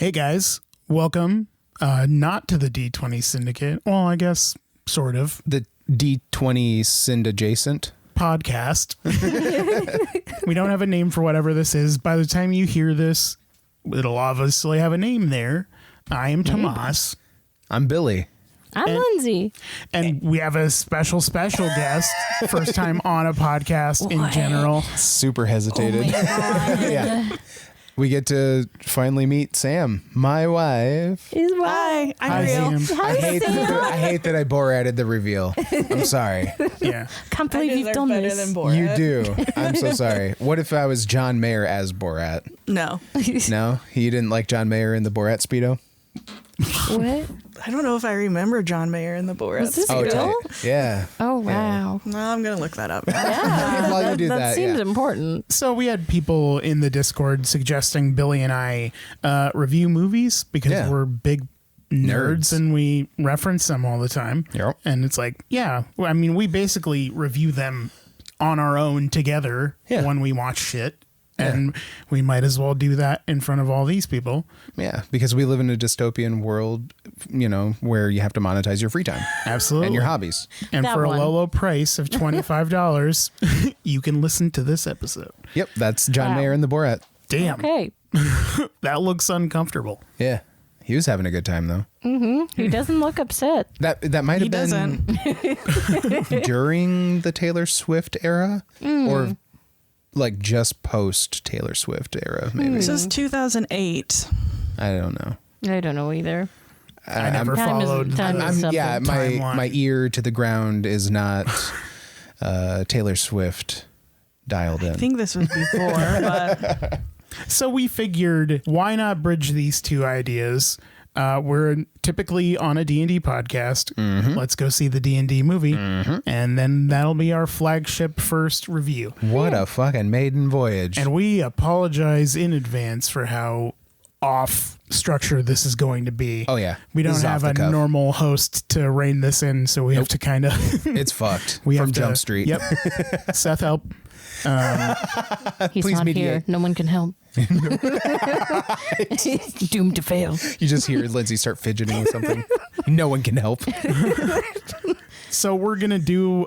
Hey guys, welcome not to the D20 Syndicate. Well, I guess sort of. The D20 Syndicate podcast. We don't have a name for whatever this is. By the time you hear this, it'll obviously have a name there. I am Tomas. I'm Billy. I'm Lindsey. And we have a special guest. First time on a podcast in general. Super hesitated. Oh my God. Yeah. We get to finally meet Sam, my wife. His wife. Hi, real. Sam. I hate that I Borated the reveal. I'm sorry. Yeah. Can't believe you've done better this. Than Borat. You do. I'm so sorry. What if I was John Mayer as Borat? No. No? You didn't like John Mayer in the Borat Speedo? What? I don't know if I remember John Mayer in the Borat. Was this Oh, real? tight. Yeah. Oh, wow. No, I'm going to look that up. Yeah. While you do that that, seems yeah. important. So we had people in the Discord suggesting Billy and I review movies because we're big nerds and we reference them all the time. Yep. And it's like, yeah, I mean, we basically review them on our own together when we watch shit. And we might as well do that in front of all these people. Yeah, because we live in a dystopian world, you know, where you have to monetize your free time. Absolutely. And your hobbies. And That for one. a low price of $25, you can listen to this episode. Yep, that's John Wow. Mayer in the Borat. Damn. Okay. That looks uncomfortable. Yeah. He was having a good time, though. He doesn't look upset. That might have been during the Taylor Swift era or like just post Taylor Swift era, maybe. This is 2008. I don't know. I don't know either. I never Time is- followed. time is- Yeah, Timeline. my ear to the ground is not Taylor Swift dialed in. I think this was before, but So we figured, why not bridge these two ideas? We're typically on a D&D podcast. Let's go see the D&D movie. And then that'll be our flagship first review. What a fucking maiden voyage. And we apologize in advance for how off structure this is going to be. Oh, yeah. We don't This is have off a the cuff. normal host to rein this in, so we have to kind of... It's fucked we from have to, Jump Street. Yep. Seth, help. He's Please not mediate. here. No one can help. He's doomed to fail. You just hear Lindsay start fidgeting with something. No one can help. So we're going to do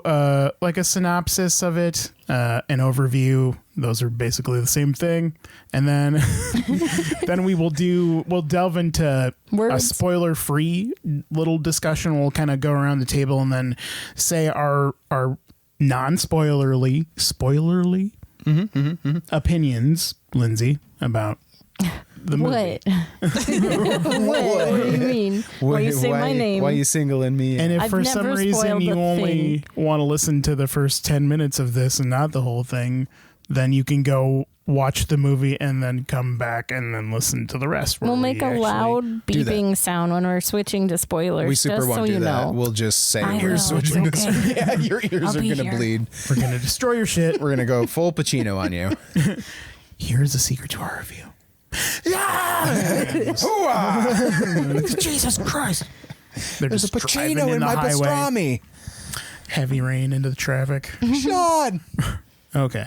like a synopsis of it, an overview. Those are basically the same thing. And then then we'll delve into a Words. spoiler-free little discussion. We'll kind of go around the table and then say our non-spoilerly opinions, Lindsay, about the movie. What? What do you mean? Why you say my name? Why you singling me? And if I've for some never reason spoiled you a only want to listen to the first 10 minutes of this and not the whole thing, then you can go watch the movie and then come back and then listen to the rest. We'll make a loud do that. beeping sound when we're switching to spoilers. we super just won't so do you that. know. We'll just say I we're will, switching it's to okay. Yeah, your ears I'll are be going to here. bleed. We're going to destroy your shit. We're going to go full Pacino on you. Here's the secret to our review. Jesus Christ. They're There's a just driving Pacino in the my highway. pastrami. Heavy rain into the traffic. Sean. Okay.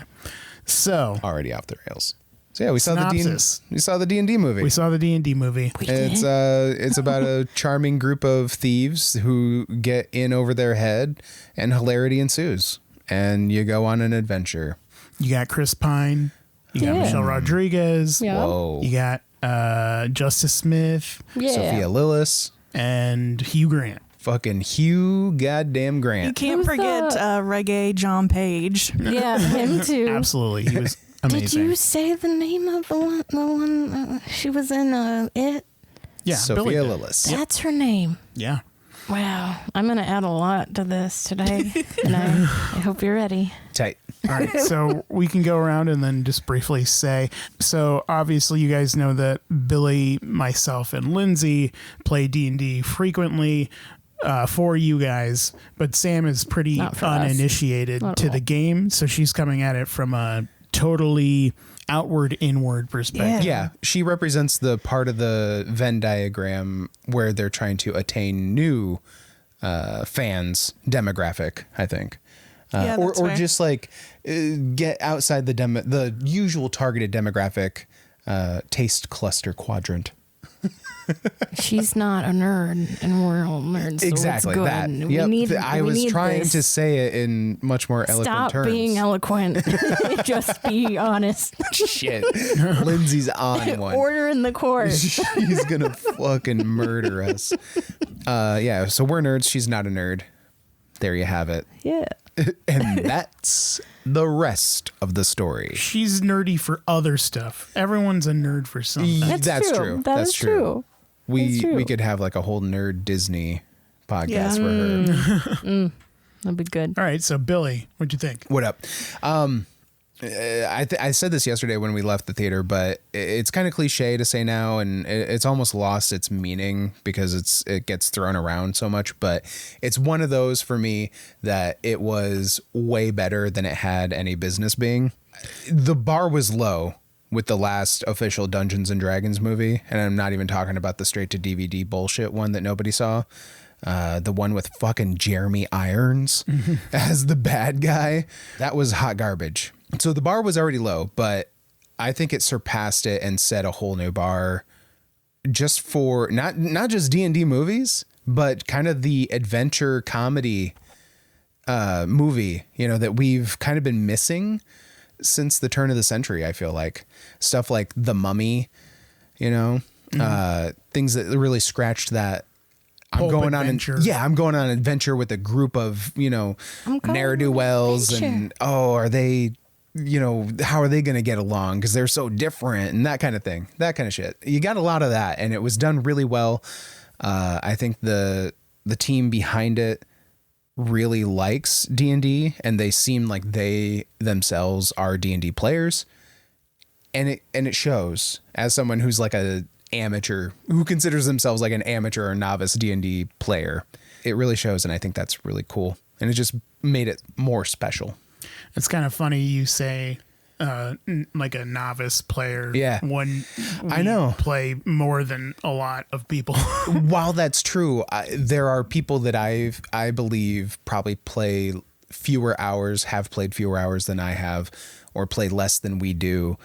So Already off the rails. So yeah, we Synopsis. saw the D&D movie. we saw the D&D movie. It's about a charming group of thieves who get in over their head and hilarity ensues. And you go on an adventure. You got Chris Pine. You got Yeah. Michelle Rodriguez. Yeah. Whoa. You got Justice Smith Yeah. Sophia Lillis. and Hugh Grant. Fucking Hugh goddamn you Grant. can't Who's forget the- reggae John Page. Yeah, him too. Absolutely. He was amazing. Did you say the name of the one she was in It? Yeah. Billy Sophia did. Lillis. That's her name. Yeah. Wow. I'm going to add a lot to this today. And I hope you're ready. Tight. All right. So we can go around and then just briefly say, so obviously you guys know that Billy, myself, and Lindsay play D&D frequently for you guys, but Sam is pretty Not for us. uninitiated Not at to all. the game. So she's coming at it from a totally outward inward perspective. Yeah, she represents the part of the Venn diagram where they're trying to attain new fans demographic, I think. Yeah, or that's fair. just like get outside the usual targeted demographic taste cluster quadrant. She's not a nerd, and we're all nerds. So Exactly it's good. that. We Yep. need, I we was need trying this. to say it in much more eloquent Stop terms. being eloquent. Just be honest. Shit. Lindsay's on one. Order in the court. She's gonna fucking murder us. Yeah, so we're nerds. She's not a nerd. There you have it. Yeah. And that's the rest of the story. She's nerdy for other stuff. Everyone's a nerd for something. That's true. That That's is true. We That's true. we could have like a whole nerd Disney podcast Yeah. for her. That'd be good. All right, so Billy, what'd you think? What up? I said this yesterday when we left the theater, but it's kind of cliche to say now, and it's almost lost its meaning because it gets thrown around so much. But it's one of those for me that it was way better than it had any business being. The bar was low with the last official Dungeons and Dragons movie, and I'm not even talking about the straight to DVD bullshit one that nobody saw. The one with fucking Jeremy Irons as the bad guy. That was hot garbage. So the bar was already low, but I think it surpassed it and set a whole new bar just for not just D&D movies, but kind of the adventure comedy movie, that we've kind of been missing since the turn of the century. I feel like stuff like The Mummy, things that really scratched that. I'm going on an adventure with a group of, ne'er-do-wells, and are they, how are they going to get along? Because they're so different and that kind of thing, that kind of shit. You got a lot of that, and it was done really well. I think the team behind it really likes D&D, and they seem like they themselves are D&D players, and it shows. As someone who's like a amateur, who considers themselves like an amateur or novice D&D player, it really shows, and I think that's really cool, and it just made it more special. It's kind of funny you say like a novice player. Yeah. When I know. play more than a lot of people. While that's true, there are people that I believe probably play fewer hours, have played fewer hours than I have, or play less than we do,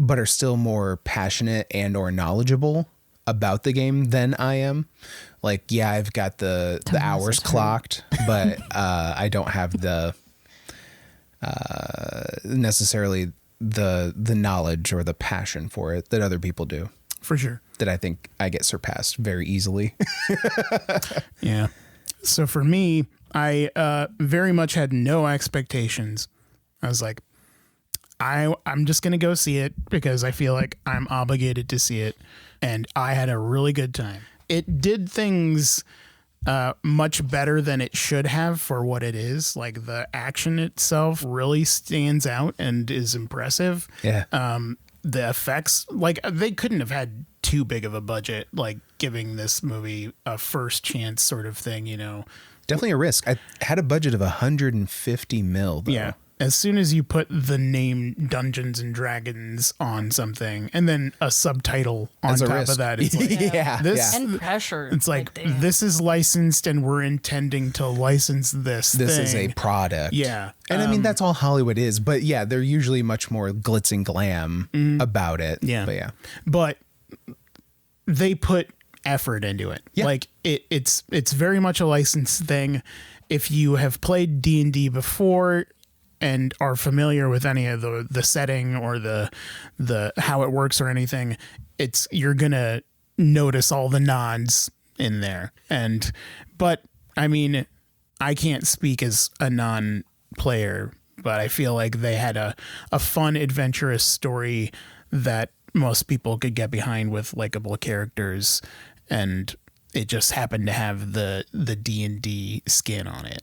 but are still more passionate and or knowledgeable about the game than I am. Like, yeah, I've got the hours clocked, but I don't have the necessarily the knowledge or the passion for it that other people do. For sure. That I think I get surpassed very easily. Yeah. So for me, I very much had no expectations. I was like, I'm just going to go see it because I feel like I'm obligated to see it. And I had a really good time. It did things much better than it should have for what it is. Like, the action itself really stands out and is impressive. Yeah. The effects, like, they couldn't have had too big of a budget, like giving this movie a first chance sort of thing, Definitely a risk. I had a budget of 150 mil, though. Yeah. As soon as you put the name Dungeons and Dragons on something and then a subtitle on That's a top risk. of that, it's like, Yeah. this, And pressure. it's like, damn. this is licensed and we're intending to license this This thing. is a product. Yeah. And I mean, that's all Hollywood is. But yeah, they're usually much more glitz and glam about it. Yeah. But yeah. But they put effort into it. Yeah. Like, it's very much a licensed thing. If you have played D&D before and are familiar with any of the setting or the how it works or anything, you're gonna notice all the nods in there. But I mean, I can't speak as a non-player, but I feel like they had a fun, adventurous story that most people could get behind with likable characters, and it just happened to have the D&D skin on it.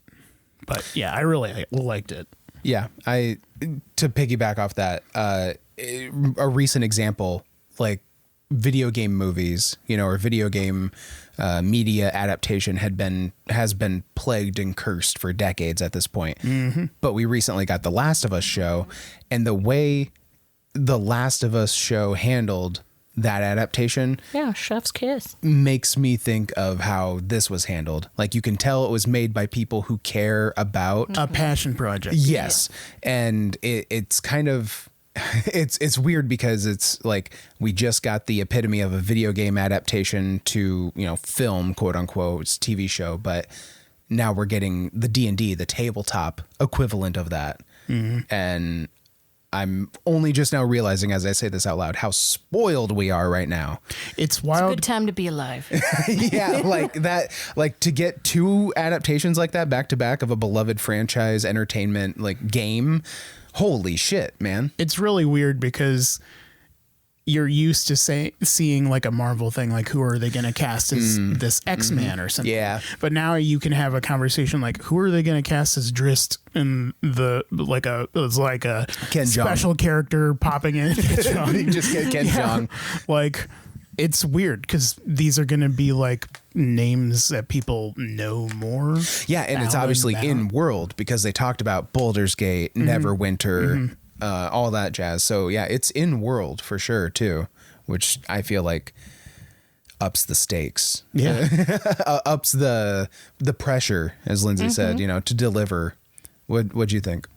But yeah, I really liked it. Yeah. To piggyback off that, a recent example, like video game movies, or video game media adaptation has been plagued and cursed for decades at this point. Mm-hmm. But we recently got The Last of Us show, and the way The Last of Us show handled that adaptation, chef's kiss, makes me think of how this was handled. Like, you can tell it was made by people who care about A passion project. Yes. And it's kind of it's weird because it's like we just got the epitome of a video game adaptation to, film, quote unquote, it's a TV show, but now we're getting the D&D, the tabletop equivalent of that. And I'm only just now realizing, as I say this out loud, how spoiled we are right now. It's wild. It's a good time to be alive. Yeah, like that, like to get 2 adaptations like that back to back of a beloved franchise entertainment like game. Holy shit, man. It's really weird because you're used to seeing like a Marvel thing, like who are they going to cast as this X-Man or something. Yeah. But now you can have a conversation like who are they going to cast as Drist in it's like a Ken special character popping in. You just get Ken Jeong. Like it's weird because these are going to be like names that people know more. Yeah, and it's Now obviously and in world because they talked about Baldur's Gate, Neverwinter, all that jazz. So yeah, it's in world for sure too, which I feel like ups the stakes. Yeah. Ups the pressure, as Lindsay said, to deliver. What'd you think?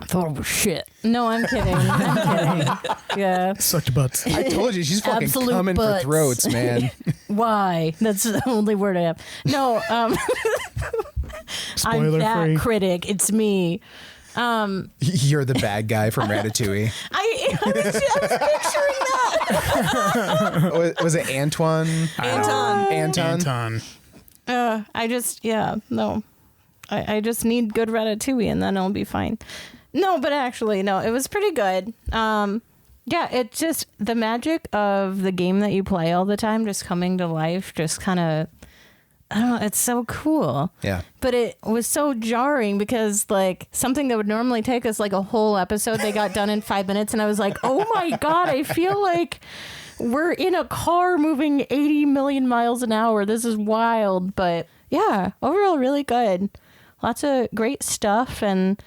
I thought it was shit. No, I'm kidding. Yeah. Sucked butts. I told you she's fucking Absolute coming butts. for throats, man. Why? That's the only word I have. No, I'm Spoiler that free. critic. It's me. You're the bad guy from Ratatouille. I was picturing that. Was it Antoine? Anton. I just need good Ratatouille and then it'll be fine. No, but actually, no, it was pretty good. Yeah, it's just the magic of the game that you play all the time just coming to life, just kind of, I don't know, it's so cool. Yeah. But it was so jarring because like something that would normally take us like a whole episode, they got done in 5 minutes and I was like, oh my God, I feel like we're in a car moving 80 million miles an hour. This is wild. But yeah, overall really good. Lots of great stuff and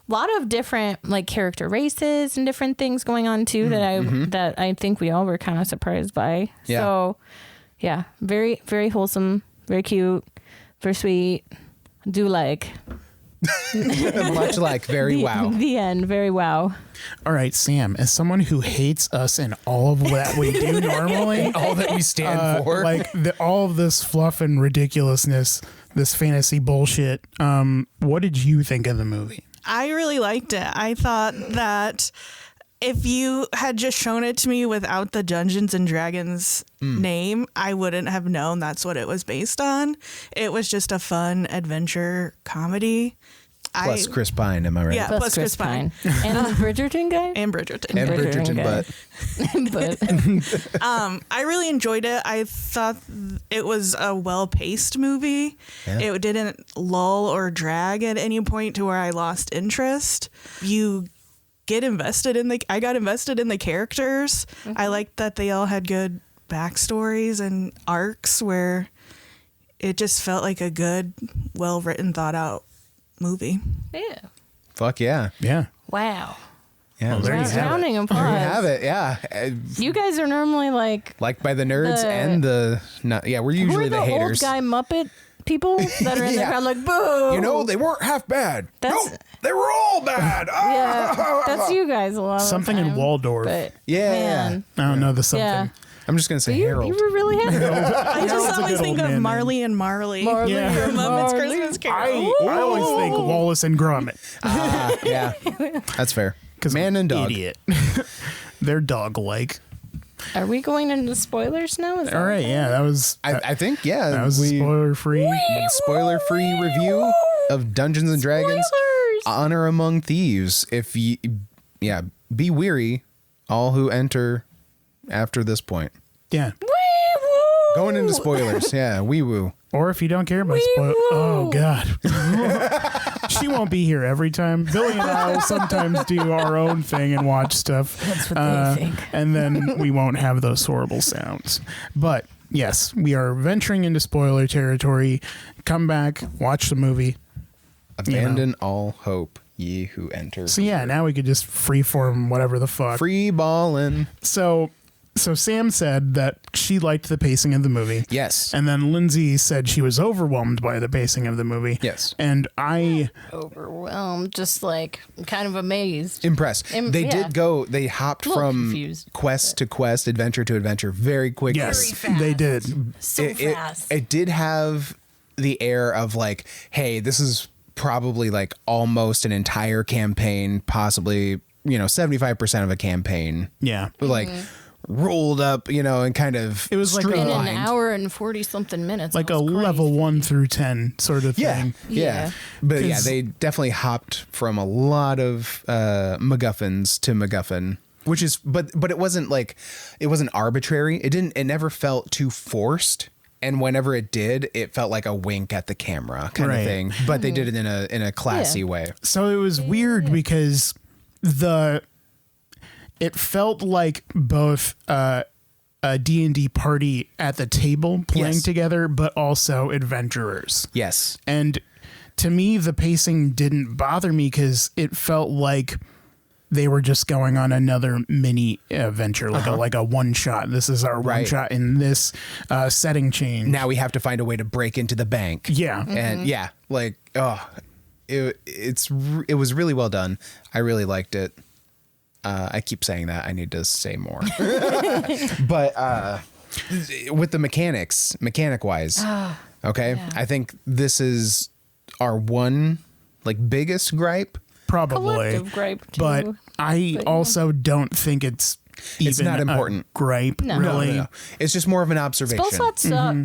a lot of different like character races and different things going on too that I think we all were kind of surprised by. Yeah. So yeah, very, very wholesome, very cute, very sweet. Do like. Much like very wow. The end, very wow. All right, Sam, as someone who hates us and all of that we do normally, All that we stand for. like all of this fluff and ridiculousness, this fantasy bullshit, what did you think of the movie? I really liked it. I thought that if you had just shown it to me without the Dungeons and Dragons name, I wouldn't have known that's what it was based on. It was just a fun adventure comedy. Plus Chris Pine, am I right? Yeah, plus Chris Pine. And the Bridgerton guy? And Bridgerton. And Bridgerton But I really enjoyed it. I thought it was a well-paced movie. Yeah. It didn't lull or drag at any point to where I lost interest. You get invested in I got invested in the characters. I liked that they all had good backstories and arcs where it just felt like a good, well-written, thought-out movie. yeah. Fuck yeah. Yeah. Wow. Yeah. Well, there you have it. Rounding applause. There you have it. Yeah. You guys are normally like Like by the nerds and we're usually who are the haters. old guy Muppet people that are in the Yeah. crowd like boo. They weren't half bad. That's- No, they were all bad. Yeah, that's you guys a lot. Something of the in time. Waldorf. But Yeah. man, I don't know the something. yeah. I'm just going to say You Harold. were really happy. I just Harold's a always good think old of man Marley and Marley. Marley Yeah. From and Muppets Marley. Christmas Carol. I always think Wallace and Gromit Yeah. That's fair. because Man and dog. idiot. They're dog-like. Are we going into spoilers now? Is that All right, okay? yeah, that was I think, yeah. that was spoiler-free. Spoiler-free review of Dungeons and Dragons. Spoilers! Honor Among Thieves. Be weary, all who enter after this point. Yeah. Wee-woo! Going into spoilers. Yeah, wee woo. Or if you don't care about spoilers. Oh, God. She won't be here every time. Billy and I will sometimes do our own thing and watch stuff. That's what they think. And then we won't have those horrible sounds. But yes, we are venturing into spoiler territory. Come back, watch the movie. Abandon all hope, ye who enter. So yeah, now we could just freeform whatever the fuck. Free ballin'. So So Sam said that she liked the pacing of the movie. Yes. And then Lindsay said she was overwhelmed by the pacing of the movie. Yes. And I... Overwhelmed, just like kind of amazed. Impressed. They hopped from confused, quest to quest, adventure to adventure very quickly. Yes, they did. So fast. It did have the air of like, hey, this is probably like almost an entire campaign, possibly, 75% of a campaign. Yeah. Like rolled up, and kind of It was like in streamlined. an hour and 40 something minutes. Like That a was level crazy. 1 through 10 sort of Yeah, thing. yeah. But yeah, 'Cause- they definitely hopped from a lot of MacGuffins to MacGuffin, which is, but it wasn't arbitrary. It never felt too forced. And whenever it did, it felt like a wink at the camera kind Right. of thing. But they did it in a classy way. So it was weird because it felt like both a D&D party at the table playing Yes. together, but also adventurers. Yes. And to me, the pacing didn't bother me because it felt like they were just going on another mini adventure, like a one shot. This is our one shot in this setting change. Now we have to find a way to break into the bank. Yeah. And yeah, like, it was really well done. I really liked it. I keep saying that. I need to say more. But with the mechanic wise, okay, yeah. I think this is our one biggest gripe. Probably. Collective gripe, too. But I also don't think it's even not important. a gripe, No. really. No. It's just more of an observation. Spell slots suck.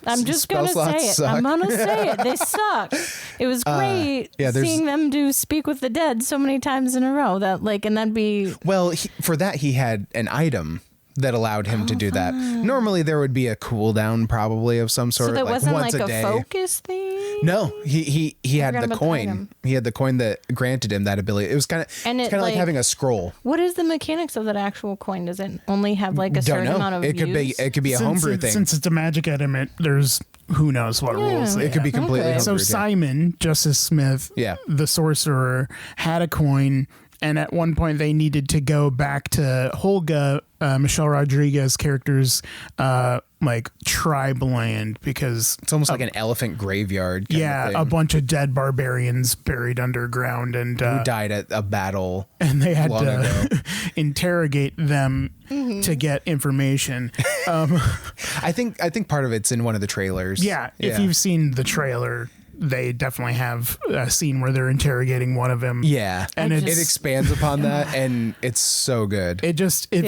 I'm just Spell going to slots say it. suck. I'm going to say it. They suck. It was great seeing them do Speak with the Dead so many times in a row. And that'd be... Well, for that, he had an item that allowed him to do that. Normally, there would be a cooldown probably of some sort. So that wasn't once like a day. focus thing? No, he had forgot the about the coin. item. He had the coin that granted him that ability. It was kind of like having a scroll. What is the mechanics of that actual coin? Does it only have a certain amount of It could use? be a homebrew thing. Since it's a magic element, there's who knows what rules. It could be completely Okay. So homebrew. Simon, Justice Smith, Yeah. the sorcerer, had a coin, and at one point they needed to go back to Holga, Michelle Rodriguez character's tribe land because It's almost like an elephant graveyard. Kind of thing, a bunch of dead barbarians buried underground and who died at a battle. and they had long to ago. interrogate them to get information. I think part of it's in one of the trailers. Yeah, if you've seen the trailer, they definitely have a scene where they're interrogating one of them. Yeah, And it it's- expands upon that, and it's so good. It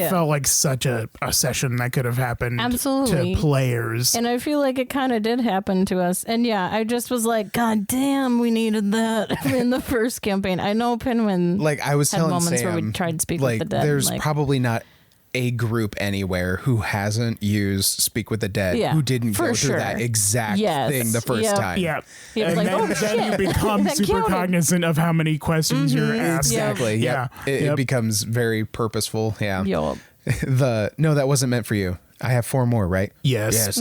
felt like such a session that could have happened Absolutely. to players. And I feel like it kind of did happen to us. And yeah, I just was like, God damn, we needed that in the first campaign. I know Pinwin I was had telling moments Sam, where we tried to speak with the dead. there's and, probably not a group anywhere who hasn't used Speak with the Dead Yeah, who didn't for go through sure. that exact Yes, thing the first yep. time. Yeah. Yeah, And like, then, oh, then shit. you become That super counted. cognizant of how many questions you're asking. Exactly. Yeah. It becomes very purposeful. Yeah. Yup. No, that wasn't meant for you. I have 4 more, right? Yes.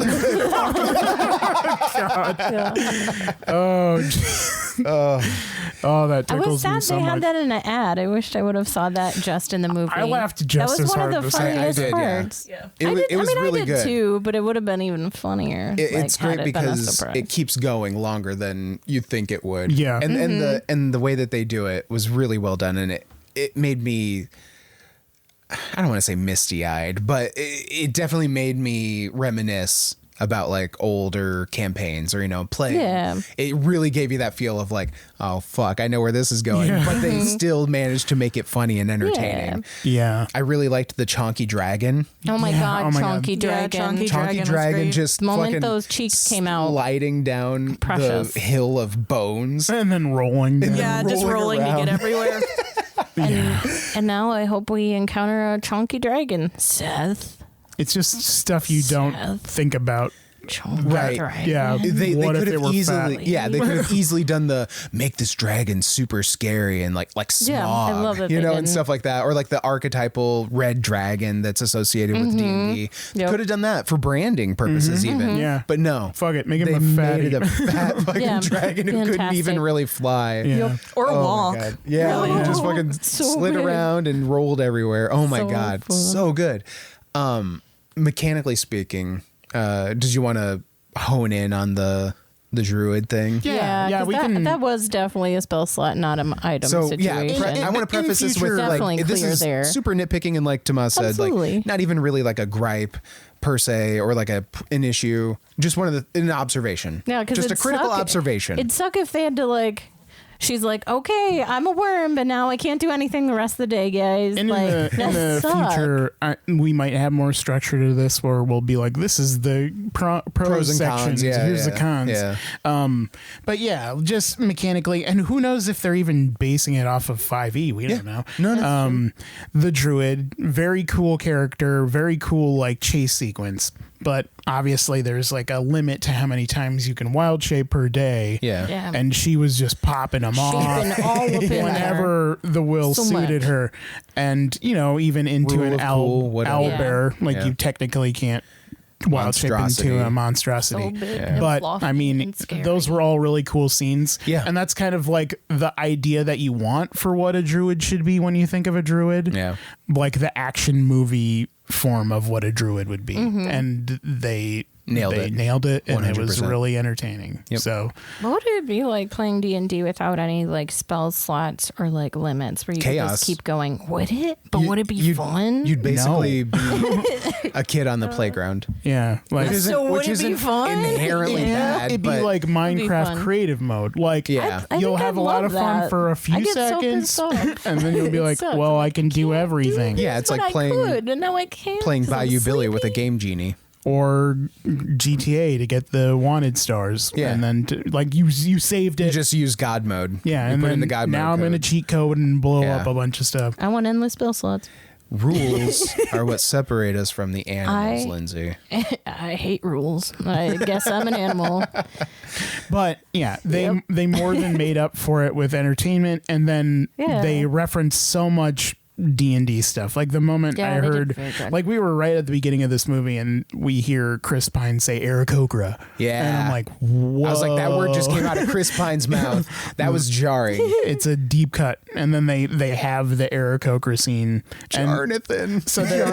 Oh, that I tickles was sad me so they much. had that in an ad. I wished I would have saw that just in the movie. I laughed just that was as one hard of the this time. funniest I did, yeah. parts. It I was, did, it was really I did good. too, but it would have been even funnier. It's had great it been a because surprise. it keeps going longer than you think it would. Yeah. And the way that they do it was really well done, and it made me, I don't want to say misty-eyed, but it definitely made me reminisce about older campaigns or playing. Yeah. It really gave you that feel of oh fuck, I know where this is going, Yeah. but they still managed to make it funny and entertaining. Yeah. I really liked the Chonky Dragon. Oh my Yeah, God, oh my God. Chonky Yeah, Dragon. Chonky Chonky Dragon was Dragon great. just The moment fucking those cheeks came out. sliding down Precious. the hill of bones. And then rolling. Yeah, just rolling to around. get everywhere. And now I hope we encounter a Chonky Dragon. Seth. It's just stuff you don't Seth. think about. Chonky Right. Dragon. Yeah. They What if could they have were easily, fat? yeah, they could have easily done the make this dragon super scary and like smog, Yeah, I love that you they know, and didn't. stuff like that, or like the archetypal red dragon that's associated with D&D. Yep. Could have done that for branding purposes, even. Yeah. but no, Fuck it. Make they him a made fatty. it a fat fucking Yeah, dragon who couldn't fantastic. even really fly. Yeah. Or Oh walk. my God. Yeah, Really? he just fucking So slid big. around and rolled everywhere. Oh my So God, fun. so good. Mechanically speaking, did you want to hone in on the druid thing? Yeah, 'cause we can. that was definitely a spell slot, not an item So situation. I want to preface this with Definitely like this clear is there. super nitpicking, and like Tomas said, Absolutely. like not even really like a gripe per se or like an issue, just an observation. Yeah, because just a critical observation. It'd suck if they had to like. She's like, okay, I'm a worm, but now I can't do anything the rest of the day, guys. And like, in the future, we might have more structure to this, where we'll be like, "This is the pros and sections. cons. Yeah, Here's the cons." Yeah. But yeah, just mechanically, and who knows if they're even basing it off of 5e? We don't know. No. The druid, very cool character, very cool like chase sequence. But obviously, there's like a limit to how many times you can wild shape per day. Yeah. And she was just popping them off Shaping all up in there. whenever the will So suited much. her. And, even into Rule an of cool, whatever. owlbear, like Yeah. you technically can't wild shape Monstrosity. into a monstrosity. So big and But fluffy I mean, and scary. those were all really cool scenes. Yeah. And that's kind of like the idea that you want for what a druid should be when you think of a druid. Yeah. Like the action movie form of what a druid would be. Mm-hmm. And they Nailed it. nailed it, and it was 100%. really entertaining. Yep. So What would it be like playing D&D without any like spell slots or like limits where you could Chaos. just keep going? Would it? But would it be You'd- fun? You'd basically be a kid on the playground. yeah, like So would it be fun? Inherently bad. it'd be but like fun. Minecraft creative mode. Like Yeah. I you'll think have I'd a lot love of fun that. for a I few get so seconds, pissed off. and then you'll be like, sucks. "Well, I can do everything." Yeah, it's But like I playing could, and now I can't. playing 'cause I'm Bayou Billy with a sleepy. game genie. Or GTA to get the wanted stars. Yeah. And then you saved You it. just use God mode. Yeah, you and put then in the God mode. now I'm code. gonna cheat code and blow Yeah. up a bunch of stuff. I want endless spell slots. Rules are what separate us from the animals, I- Lindsay. I hate rules. I guess I'm an animal. But yeah, they more than made up for it with entertainment, and then Yeah. they referenced so much D&D stuff. Like the moment Yeah, I they did heard, very good. like we were right at the beginning of this movie, and we hear Chris Pine say Aarakocra. Yeah. and I'm like, whoa! I was like, that word just came out of Chris Pine's mouth. That was jarring. It's a deep cut, and then they have the Aarakocra scene. And Jonathan. so they're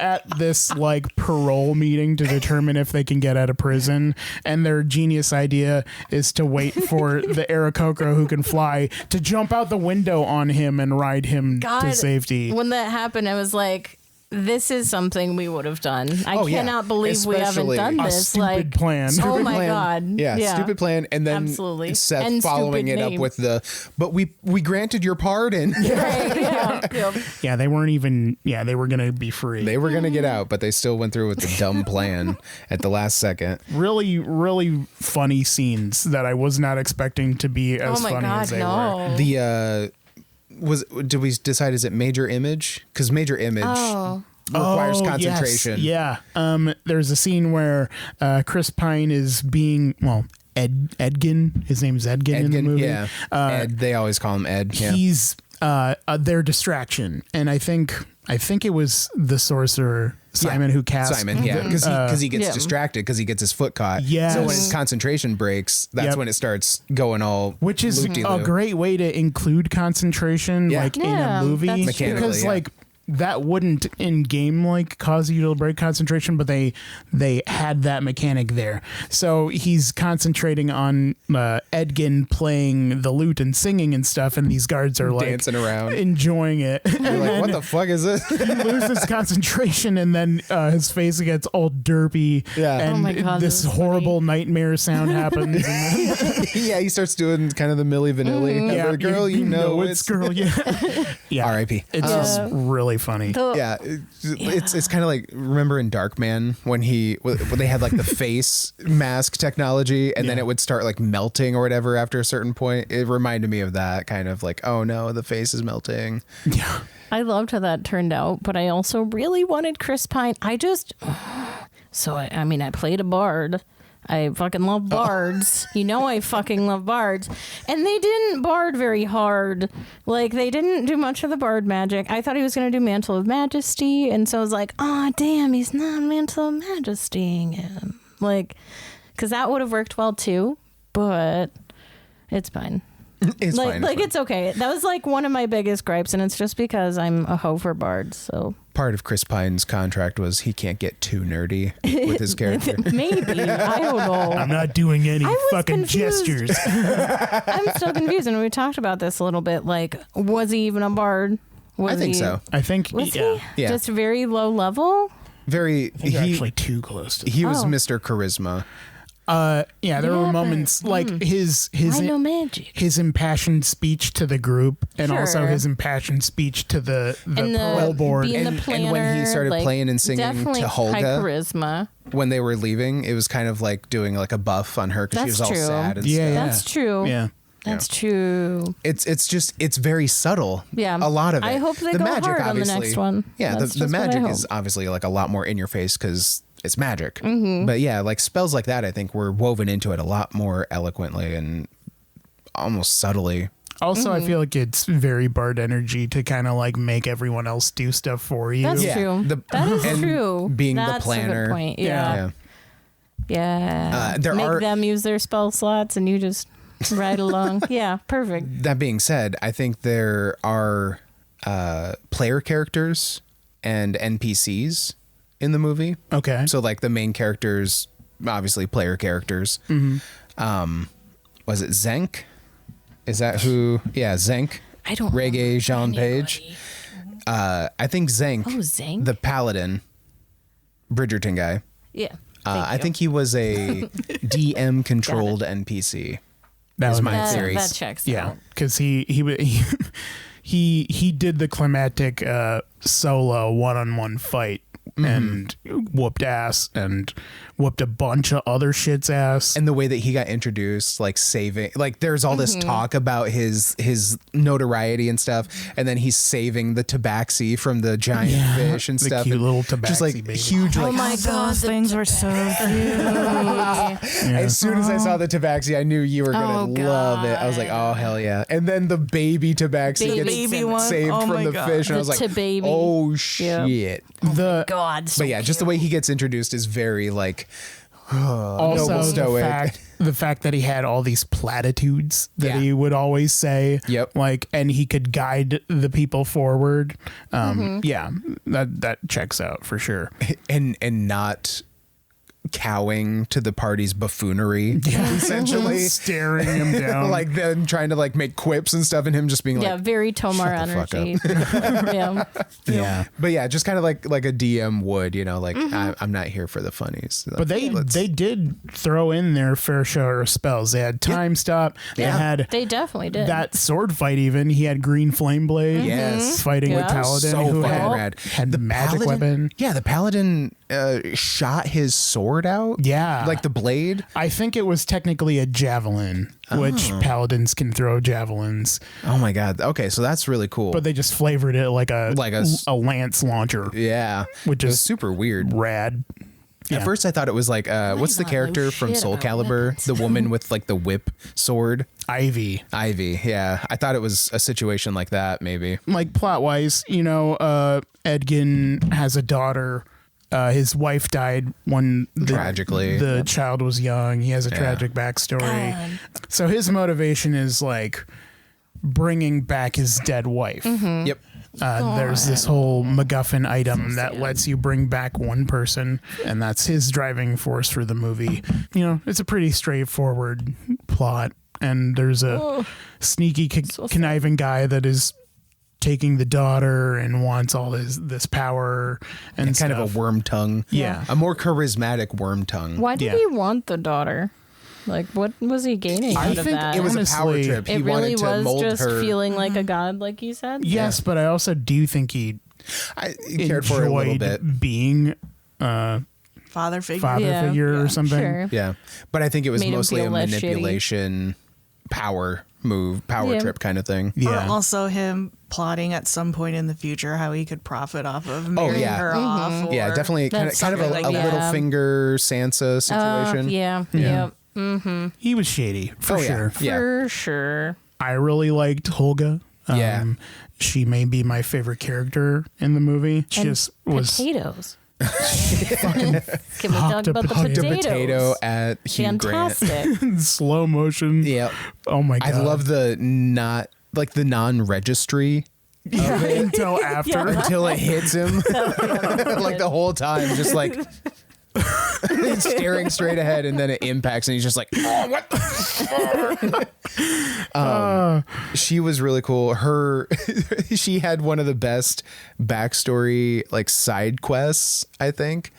at this like parole meeting to determine if they can get out of prison, and their genius idea is to wait for the Aarakocra who can fly to jump out the window on him and ride him to safety. When that happened, I was like, this is something we would have done. I Oh, yeah. cannot believe we haven't Especially done A this. stupid like, plan. oh Stupid my plan. God. Yeah, stupid plan. And then Absolutely. Seth And following stupid it name. up with but we granted your pardon. Right, yeah. Yep. Yeah, they weren't even. Yeah, they were gonna be free. They were going to get out, but they still went through with the dumb plan at the last second. really, really funny scenes that I was not expecting to be as Oh my funny God, as they were. no. The did we decide is it Major Image? Because Major Image requires concentration. Yes. Yeah. There's a scene where Chris Pine is being Edgin. His name is Edgin in the movie. Yeah. Ed, they always call him Ed. Yeah. He's their distraction, and I think it was the sorcerer Simon who cast Simon, yeah, because he gets Yeah. distracted because he gets his foot caught. Yes. So when his concentration breaks, that's Yep. when it starts going all which is loop-de-loop. a great way to include concentration Yeah. like in Yeah, a movie that's true. Mechanically, because yeah. like that wouldn't in game like cause you to break concentration, but they had that mechanic there. So he's concentrating on Edgin playing the lute and singing and stuff, and these guards are like Dancing around. enjoying it. You're like, what the fuck is this? He loses concentration, and then his face gets all derpy. Yeah. and Oh my God, this this is horrible nightmare sound happens. And then, Yeah, he starts doing kind of the Milli Vanilli. yeah, Girl, you know it's girl. Yeah, yeah. R.I.P. It's just really funny. Yeah, it's kind of like, remember in Darkman when they had like the face mask technology, and then Yeah. it would start like melting or whatever after a certain point. It reminded me of that kind of like, oh no, the face is melting. Yeah. I loved how that turned out, but I also really wanted Chris Pine. I played a bard. I fucking love bards. You know I fucking love bards. And they didn't bard very hard. Like, they didn't do much of the bard magic. I thought he was going to do Mantle of Majesty, and so I was like, oh, damn, he's not Mantle of Majestying him. Like, because that would have worked well, too, but it's fine. It's fine. It's okay. That was like one of my biggest gripes, and it's just because I'm a hover bard. So part of Chris Pine's contract was he can't get too nerdy with his character. maybe I don't know. I'm not doing any fucking confused. gestures. I'm still confused, and we talked about this a little bit. Like, was he even a bard? I think so. I think Was yeah. he Yeah. just very low level? Very. I think you're actually too close to He was Oh. Mr. Charisma. yeah, there were Yeah, moments like his I know magic. his impassioned speech to the group, and also Sure. his impassioned speech to the And parole board. being And- the and when he planner, started like, playing and singing to definitely Holga. high charisma. When they were leaving, it was kind of like doing like a buff on her because she That's was all true. sad and Yeah, stuff. yeah. That's true. Yeah. That's true. It's very subtle. Yeah. A lot of it. I hope they the go magic, hard on the obviously, next one. Yeah, That's the just what I magic hope. is obviously like a lot more in your face because it's magic. Mm-hmm. But yeah, like spells like that, I think were woven into it a lot more eloquently and almost subtly. Also, Mm-hmm. I feel like it's very bard energy to kind of like make everyone else do stuff for you. That's Yeah, true. That is and true. being the That's planner. A good point. Yeah. Yeah. There Make are- them use their spell slots and you just ride along. Yeah, perfect. That being said, I think there are player characters and NPCs in the movie. Okay. So like the main characters, obviously player characters. Was it Zenk? Is that who? Yeah, Zenk. I don't Reggae Jean anybody. Page. I think Zenk, Oh, Zenk? the paladin, Bridgerton guy. Yeah. I think he was a DM controlled NPC. That is was my that, theory. that checks Yeah, out. because he did the climatic solo one-on-one fight and whooped ass and whooped a bunch of other shit's ass. And the way that he got introduced, like saving, like there's all this talk about his notoriety and stuff, and then he's saving the tabaxi from the giant fish and the stuff. cute and little just like tabaxi baby. huge. Oh Like, my God, Those the things were so cute. as soon as I saw the tabaxi, I knew you were gonna Oh, love it. I was like, oh hell yeah! And then the baby tabaxi Baby gets baby one. saved Oh from my the God. fish, and I The was like, tababy. oh Yeah. shit! The God. So But yeah, just the way he gets introduced is very like. also noble the stoic. fact that he had all these platitudes that Yeah. he would always say. Yep. Like, and he could guide the people forward. Yeah, that checks out for sure. and not cowing to the party's buffoonery, essentially Staring him down. like them trying to like make quips and stuff, and him just being yeah, like, very Tomar shut the fuck energy. Yeah. yeah. but yeah, just kind of like a DM would, you know, like I'm not here for the funnies. But they did throw in their fair share of spells. They had time stop. They Yeah. had They definitely did. that sword fight. Even he had green flame blade. Yes. fighting with Yeah. Paladin, so who fucking had, rad. had the magic Paladin- weapon. Yeah, the paladin shot his sword out. Yeah. like the blade. I think it was technically a javelin, which paladins can throw javelins, Oh my god. Okay, so that's really cool. but they just flavored it like a lance launcher, yeah, which it was is super weird. rad. At first, I thought it was like, what's the not know character from shit Soul about Calibur? weapons. The woman with like the whip sword? Ivy. Ivy. Yeah. I thought it was a situation like that, maybe. Like plot wise, Edgin has a daughter. His wife died when Tragically. the child was young. He has a tragic backstory. God. So his motivation is like bringing back his dead wife. Yep. There's this whole MacGuffin item that lets you bring back one person, and that's his driving force for the movie. You know, it's a pretty straightforward plot, and there's a sneaky, conniving guy that is taking the daughter and wants all this power and Kind of stuff. a worm tongue. Yeah. A more charismatic worm tongue. Why did Yeah. he want the daughter? Like, what was he gaining I out of think that? It was a power Honestly, trip. He It really wanted to was mold just her. feeling like a god, like you said. Yes, but I also do think he He cared for her a little enjoyed bit. being Father figure. father Yeah. figure Yeah, or something. Sure. Yeah. But I think it was Made him mostly a feel less shitty. manipulation, power Yeah. trip kind of thing. Yeah. Or also him plotting at some point in the future how he could profit off of marrying yeah. her off. Or, Yeah, definitely kind of That's a, something a like that. little finger Sansa situation. Yeah. Yeah. Yep. He was shady for Oh, yeah. sure. Yeah. For sure. I really liked Holga. Yeah. She may be my favorite character in the movie. She And just was potatoes. Can we talk about the Octopotato. potatoes? Potato at Hugh Grant. Fantastic. Slow motion. Yeah. Oh my god. I love the non-registry Until after. until it hits him. Like the whole time, just like staring straight ahead, and then it impacts, and he's just like, "Oh, what the fuck?" She was really cool. She had one of the best backstory like side quests, I think,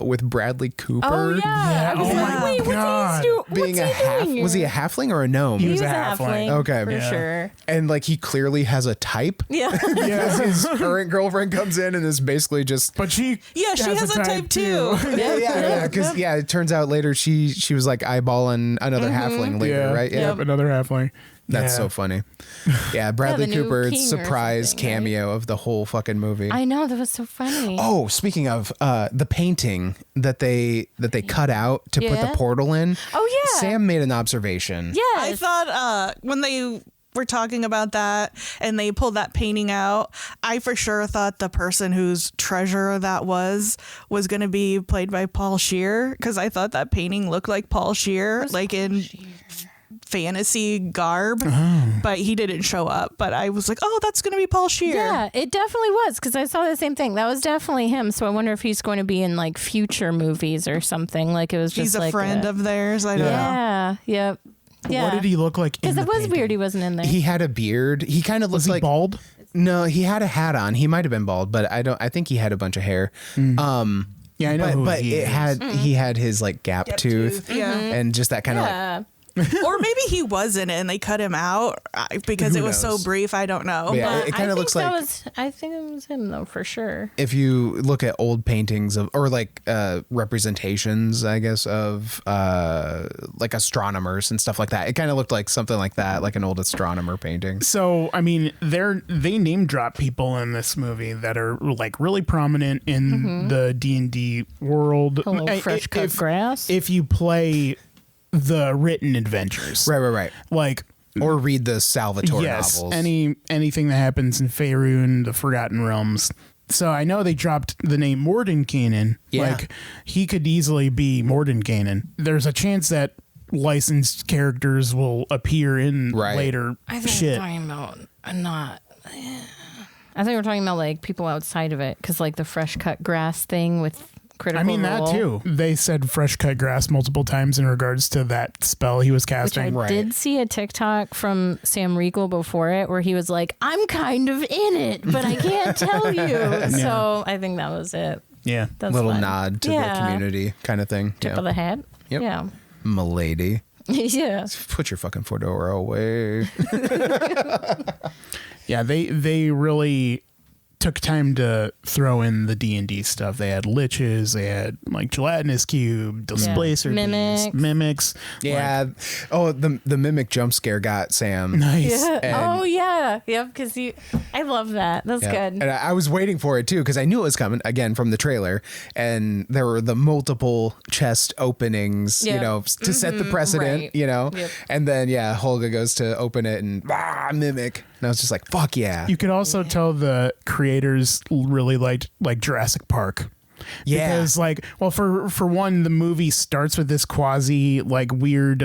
with Bradley Cooper. Oh yeah. Yeah, I was oh like, my wait, God. Being a half, was he a halfling or a gnome? He was a halfling. halfling. Okay. For Yeah. sure. And like he clearly has a type. Yeah. Yeah. His current girlfriend comes in and is basically just But she Yeah, she has a type too. yeah, because it turns out later she was like eyeballing another halfling later, right? Yeah, Yep, another halfling. that's so funny. Yeah, Bradley the new Cooper, king or surprise something, right? cameo of the whole fucking movie. I know, that was so funny. Oh, speaking of the painting that they cut out to put the Yeah. portal in. Oh, yeah. Sam made an observation. Yes. I thought when they were talking about that and they pulled that painting out, I for sure thought the person whose treasure that was going to be played by Paul Scheer, because I thought that painting looked like Paul Scheer, like in fantasy garb, but he didn't show up. But I was like, oh, that's going to be Paul Scheer. Yeah, it definitely was, because I saw the same thing. That was definitely him. So I wonder if he's going to be in like future movies or something. Like it was just He's a like friend of theirs. I don't know. Yeah. Yep. Yeah. What did he look like? Because it was weird he wasn't in there. He had a beard. He kind of Was looked he like bald? No, he had a hat on. He might have been bald, but I think he had a bunch of hair. Yeah, I know. who But he it is. he had his like gap tooth, Yeah. and just that kind of like yeah. Or maybe he was in it and they cut him out because Who it was knows? so brief. I don't know. Yeah, But it kind I of looks think like I think it was him though, for sure. if you look at old paintings of or like representations, I guess, of like astronomers and stuff like that. It kind of looked like something like that, like an old astronomer painting. So, I mean, they name drop people in this movie that are like really prominent in the D&D world. Hello, fresh cut grass. If you play the written adventures, Right. like Or read the Salvatore yes, novels. anything that happens in Faerun, the Forgotten Realms. So I know they dropped the name Mordenkainen. Yeah. Like he could easily be Mordenkainen. There's a chance that licensed characters will appear in later I think shit. we're talking about not. I think we're talking about like people outside of it, because like the fresh cut grass thing with Critical I mean Role, that too. They said fresh cut grass multiple times in regards to that spell he was Which I casting. did see a TikTok from Sam Riegel before it where he was like, I'm kind of in it, but I can't tell you. So I think that was it. Yeah. That's Little fun. nod to Yeah. the community kind of thing. Tip of the hat. Yep. Yeah. Milady. Yeah. Put your fucking fedora away. Yeah, they really took time to throw in the D&D stuff. They had liches, they had like gelatinous cube, displacer beasts, mimics. Yeah. Oh, the mimic jump scare got Sam. Nice. Yeah. And- Oh yeah. Yep. Because I love that. That's Yeah. good. And I was waiting for it too because I knew it was coming again from the trailer, and there were the multiple chest openings, Yeah. you know, to set the precedent, right. you know. Yep. And then Holga goes to open it and mimic, and I was just like, "Fuck yeah!" You could also tell the creators really liked like Jurassic Park. Yeah. Because like, well, for one, the movie starts with this quasi like weird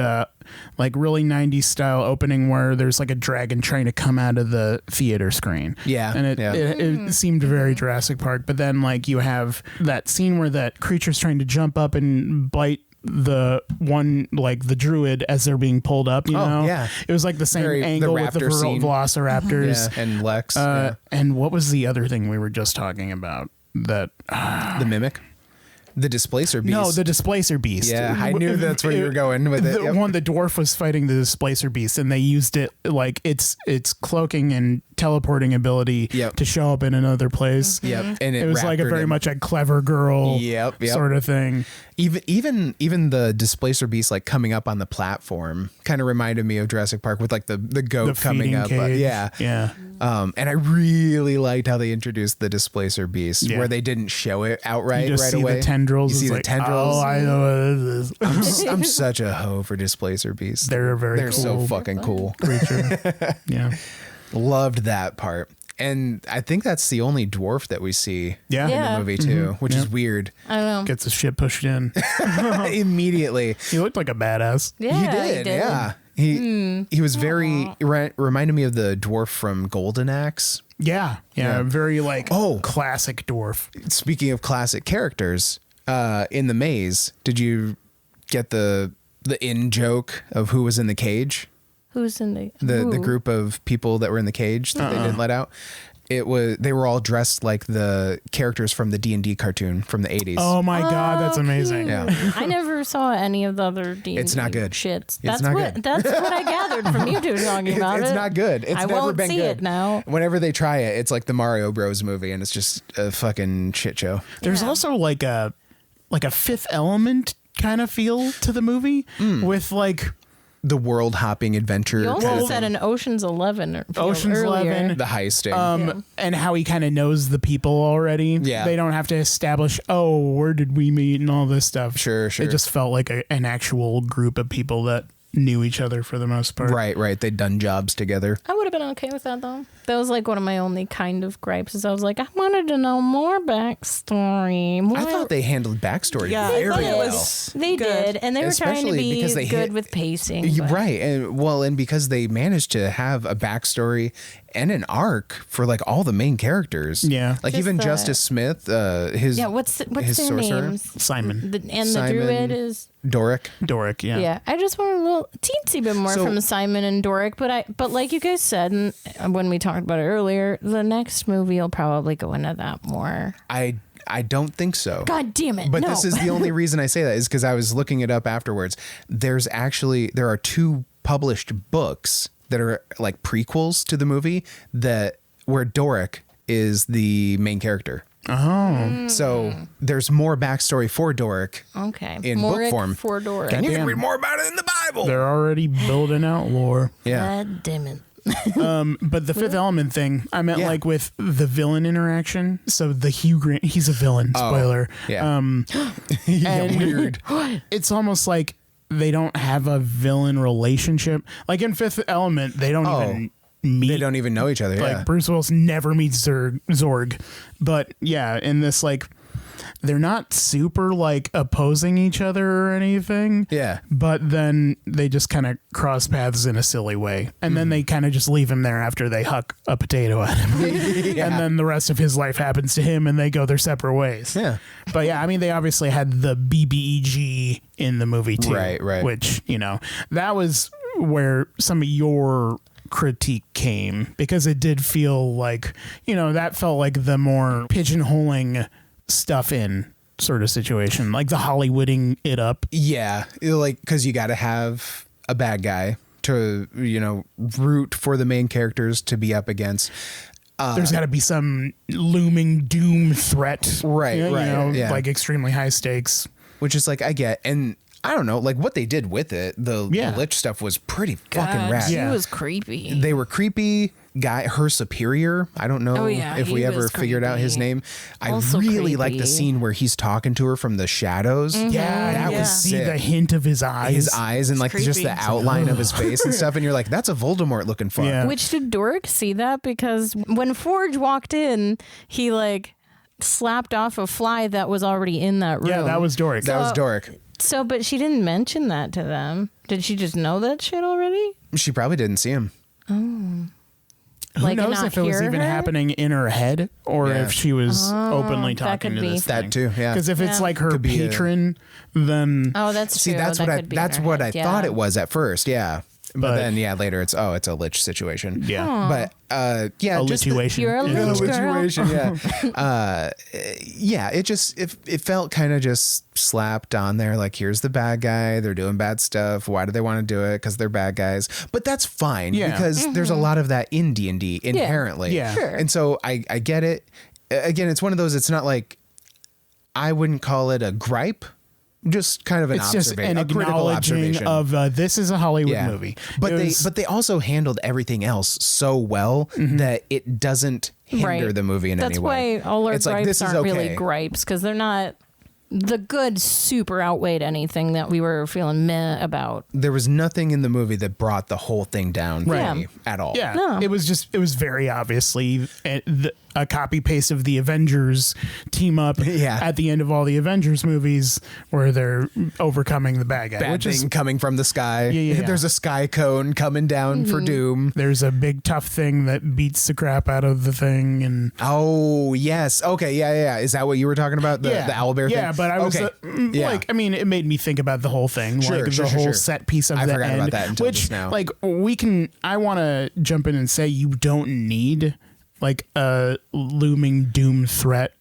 like really 90s style opening where there's like a dragon trying to come out of the theater screen. Yeah, And yeah. it seemed very Jurassic Park. But then like you have that scene where that creature's trying to jump up and bite the one, like the druid, as they're being pulled up, you know? yeah. It was like the same Very- the angle with the raptor scene. velociraptors. Yeah, and Lex, yeah. And what was the other thing we were just talking about? That the mimic, the displacer beast. no, the displacer beast. Yeah, I knew that's where you were going with it. The Yep. one, the dwarf was fighting the displacer beast, and they used it like its cloaking and teleporting ability Yep. to show up in another place. Yep, and It was like a raptored very him. much a clever girl Yep. sort of thing. Even the displacer beast like coming up on the platform kind of reminded me of Jurassic Park with like the goat The coming feeding up. cage. Yeah. Yeah. And I really liked how they introduced the displacer beast, Yeah. where they didn't show it outright You just right see away. the tendrils. You see It's the like, tendrils. Oh, I know what this is. I'm such a hoe for displacer beasts. They're a very They're so cool fucking cool. creature. Yeah. Loved that part. And I think that's the only dwarf that we see Yeah. in Yeah. the movie too, which is weird. I don't know. Gets his shit pushed in. Immediately. He looked like a badass. Yeah, He did. Yeah. He was very reminded me of the dwarf from Golden Axe. Yeah. Yeah. Very like Oh. classic dwarf. Speaking of classic characters, in the maze, did you get the in joke of who was in the cage? Who's in the The group of people that were in the cage that they didn't let out. They were all dressed like the characters from the D&D cartoon from the 80s. Oh my God, that's amazing. cute. Yeah. I never saw any of the other D&D It's not good. shits. It's not good. That's what I gathered from you two talking about It's it. not good. It's I never won't been see good. it now. Whenever they try it, it's like the Mario Bros movie, and it's just a fucking shit show. There's Yeah. also like a Fifth Element kind of feel to the movie with like The world hopping adventure. You also kind of said thing. an Ocean's 11 Ocean's earlier. 11. The heisting. and how he kind of knows the people already. Yeah. They don't have to establish, oh, where did we meet and all this stuff. Sure. It just felt like an actual group of people that knew each other for the most part. Right. They'd done jobs together. I would have been okay with that though. That was like one of my only kind of gripes. Is I was like, I wanted to know more backstory. More. I thought they handled backstory Yeah, very I thought it well. was they good. did, and they were trying to Especially be because they good hit- with pacing. but- Right. And because they managed to have a backstory and an arc for like all the main characters. Yeah. Like Just even the- Justice Smith, his Yeah, what's his their sorcerer? names? Simon. And Simon. the druid is Doric. Doric, yeah. yeah. I just want a little teensy bit more So- from Simon and Doric, but like you guys said, and when we talked about it earlier, the next movie will probably go into that more. I don't think so. God damn it! But no. this is the only reason I say that is because I was looking it up afterwards. There are 2 published books that are like prequels to the movie where Doric is the main character. Oh. So there's more backstory for Doric okay. in book Moric form. for Doric. And you can Damn. read more about it in the Bible. They're already building out lore. Yeah. God damn it. But the Fifth Element thing, I meant Yeah. like with the villain interaction. So the Hugh Grant, he's a villain. Spoiler. yeah. Yeah, And weird. It's almost like they don't have a villain relationship. Like in Fifth Element, they don't even meet. They don't even know each other. Like Yeah. Bruce Willis never meets Zorg. But yeah, in this like they're not super like opposing each other or anything. Yeah. But then they just kind of cross paths in a silly way. And then they kind of just leave him there after they huck a potato at him. Yeah. And then the rest of his life happens to him and they go their separate ways. Yeah. But yeah, I mean, they obviously had the BBEG in the movie too. Right. Which, that was where some of your critique came because it did feel like, that felt like the more pigeonholing stuff in sort of situation, like the Hollywooding it up. Yeah. Like, because you got to have a bad guy to, root for the main characters to be up against. There's got to be some looming doom threat. Right, yeah. Like extremely high stakes. Which is like, I get. And I don't know, like what they did with it, the Lich stuff was pretty fucking God, rad. She Yeah. was creepy. They were creepy. Her superior, I don't know if we he ever was figured out his creepy. name. I Also really like the creepy. scene where he's talking to her from the shadows. Yeah, that you was see sick. the hint of his eyes. His eyes and like just creepy. the outline of his face and stuff, and you're like, that's a Voldemort looking fuck. Yeah. Which did Doric see that? Because when Forge walked in, he like slapped off a fly that was already in that room. Yeah, that was Doric. That was Doric. So, but she didn't mention that to them. Did she just know that shit already? She probably didn't see him. Who Like, knows not if it was hear even her? happening in her head or Yeah. if she was openly that talking could to be. this That thing. too, yeah. Because if it's Yeah. like her Could be a- patron, then Oh, that's See, true. that's That what could be in that's her what head, I yeah. thought it was at first. Yeah. But But- then, later it's a lich situation. yeah, But a just the- lituation. You're a Yeah. lich girl. yeah. It felt kind of just slapped on there. Like, here's the bad guy. They're doing bad stuff. Why do they want to do it? Because they're bad guys. But that's fine Yeah. because there's a lot of that in D&D inherently. Yeah. Sure. And so I get it. Again, it's one of those. It's not like I wouldn't call it a gripe. Just kind of an It's just observation, an a critical acknowledging observation of this is a Hollywood movie. But It was- they also handled everything else so well that it doesn't hinder Right. the movie in That's any way. why all our It's gripes like, this is aren't okay. really gripes because they're not. the good super outweighed anything that we were feeling meh about. There was nothing in the movie that brought the whole thing down for Right. me at all. Yeah, No. it was very obviously a copy paste of the Avengers team up Yeah. at the end of all the Avengers movies where they're overcoming the bad guy, Bad which thing is coming from the sky. Yeah. There's a sky cone coming down for Doom. there's a big tough thing that beats the crap out of the thing, and Oh, yes. Okay, yeah. Is that what you were talking about? The owlbear thing? Yeah, but I was Yeah. like, I mean, it made me think about the whole thing, Sure, like sure, the sure, whole sure. set piece of I the forgot end, about that until which just now. like I want to jump in and say you don't need like a looming doom threat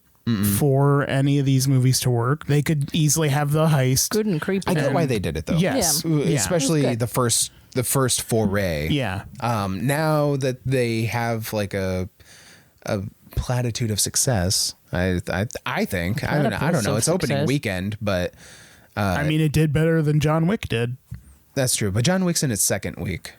for any of these movies to work. They could easily have the heist. Good and creepy. I get why they did it though. Yes. Yeah. Yeah. Especially It was the first foray. Yeah. Now that they have like a platitude of success, I think I don't know. Platypus It's of opening success. weekend, but I mean, it did better than John Wick did. that's true. But John Wick's in its second week.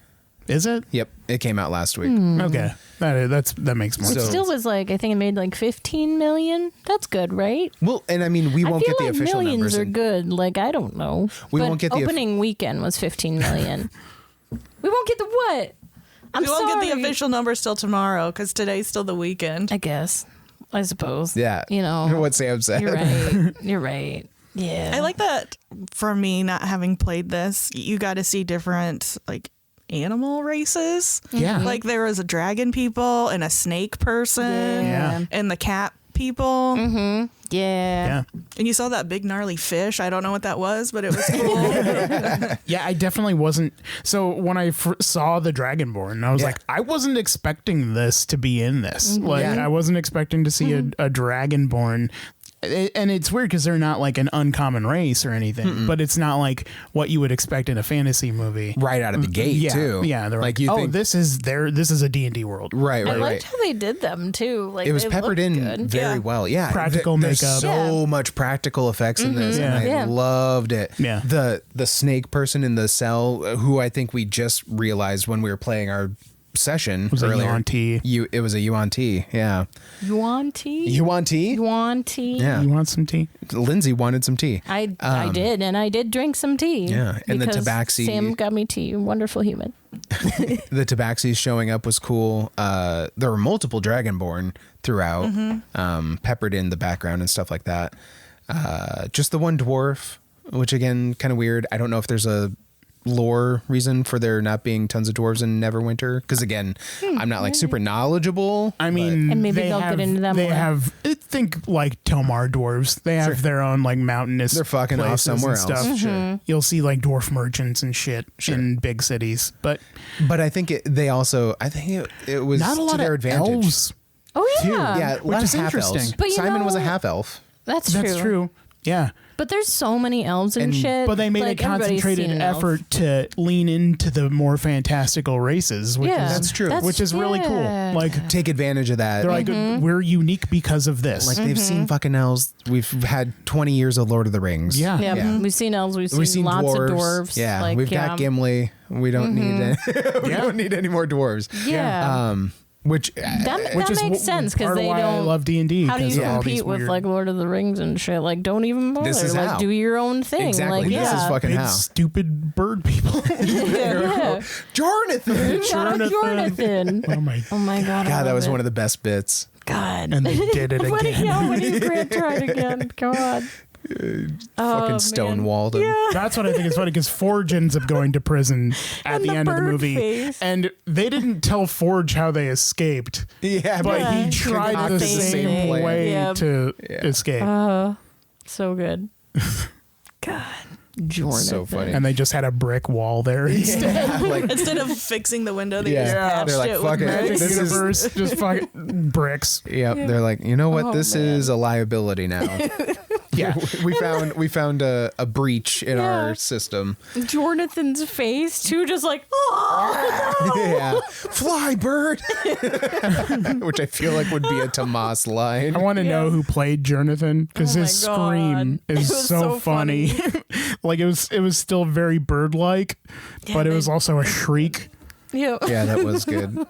Is it? Yep, it came out last week. Okay. That makes more It So- sense. still was like, I think it made like 15 million. That's good, right? Well, and I mean, we I won't feel get the like official millions numbers. are good. Like, I don't know. We But won't get the opening weekend was 15 million. We won't get the what? I'm We won't get the sorry. official numbers till tomorrow because today's still the weekend. I guess. I suppose. Yeah, You know. what Sam said. You're right. You're right. Yeah. I like that for me, not having played this, you got to see different like animal races. Yeah. Like there was a dragon people and a snake person Yeah. and the cat people. Yeah. Yeah. And you saw that big gnarly fish. I don't know what that was, but it was cool. Yeah, I definitely wasn't. So when I saw the Dragonborn, I was Yeah. like, I wasn't expecting this to be in this. Like, Yeah. I wasn't expecting to see a Dragonborn. And it's weird because they're not like an uncommon race or anything, but it's not like what you would expect in a fantasy movie. Right out of the gate Yeah, too. yeah. They're like, you oh, think this is a D&D world. right, I right, liked right. how they did them too. Like It was they peppered looked in good. very Yeah. well. Yeah, Practical There's makeup. so much practical effects in this, and I Yeah. loved it. Yeah. The snake person in the cell, who I think we just realized when we were playing our session Was a earlier. Yuan Ti. It was a Yuan Ti. Yeah, Yuan tea? Yuan Ti. Yuan tea? Yeah. You want some tea? Lindsay wanted some tea. I did, and I did drink some tea. Yeah, and the because tabaxi- Sam got me tea. Wonderful human. The tabaxis showing up was cool. There were multiple Dragonborn throughout, peppered in the background and stuff like that. Just the one dwarf, which again, kind of weird. I don't know if there's a lore reason for there not being tons of dwarves in Neverwinter, because again, I'm not like super knowledgeable. I mean, And maybe they they'll have, get into them They more. have, think like Tomar dwarves. They have their own like mountainous. They're fucking off places somewhere and else. stuff. Sure. You'll see like dwarf merchants and shit in big cities, but But I think I think it was not a lot to their of advantage. elves. Oh Too. yeah. Yeah, a Which lot is of half elves. interesting. But you Simon was a know- half elf. That's That's true. Yeah, But there's so many elves and, And- shit. but they made like, a everybody's concentrated seen an elf. effort to lean into the more fantastical races, which Yeah, is That's true. which is really cool. yeah. Like Take advantage of that. they're like, we're unique because of this. Like they've seen fucking elves. We've had 20 years of Lord of the Rings. Yeah. Yeah, Yeah. we've seen elves. We've We've seen seen lots dwarves. of dwarves. Yeah, like, we've got Gimli. We don't need any, we don't need any more dwarves. Yeah, Which that which is makes sense because part of they why I don't. love D&D. How do you 'cause of all these compete with weird- like Lord of the Rings and shit? Like, don't even bother. This is like, how. do your own thing. Exactly. Like, This yeah. is fucking big how. stupid bird people? yeah. Jonathan. Shout out Jonathan. Oh my! Oh my god. God, that was one of the best bits. God. And they did it when again. when Grant tried again. God. Fucking stonewalled him. That's what I think is funny because Forge ends up going to prison at And the the end of the bird movie, face. and they didn't tell Forge how they escaped, Yeah, but Yeah. he tried the concocted the same same plan. way Yep. to Yeah. escape, So good. God. Jonathan. So funny. and they just had a brick wall there instead. Yeah, like Instead of fixing the window, they Yeah. just patched They're like, it fuck with it. bricks. This is- Universe, just fucking bricks. Yep, they're like, you know what? Oh, This man. is a liability now. Yeah, we found a breach in Yeah. our system. Jonathan's face too, just like, oh, Yeah, fly bird, which I feel like would be a Tomas line. I want to know who played Jonathan because Oh my his God. scream It is was so so funny. Like it was still very bird-like, but it was also a shriek. yeah. Yeah, that was good.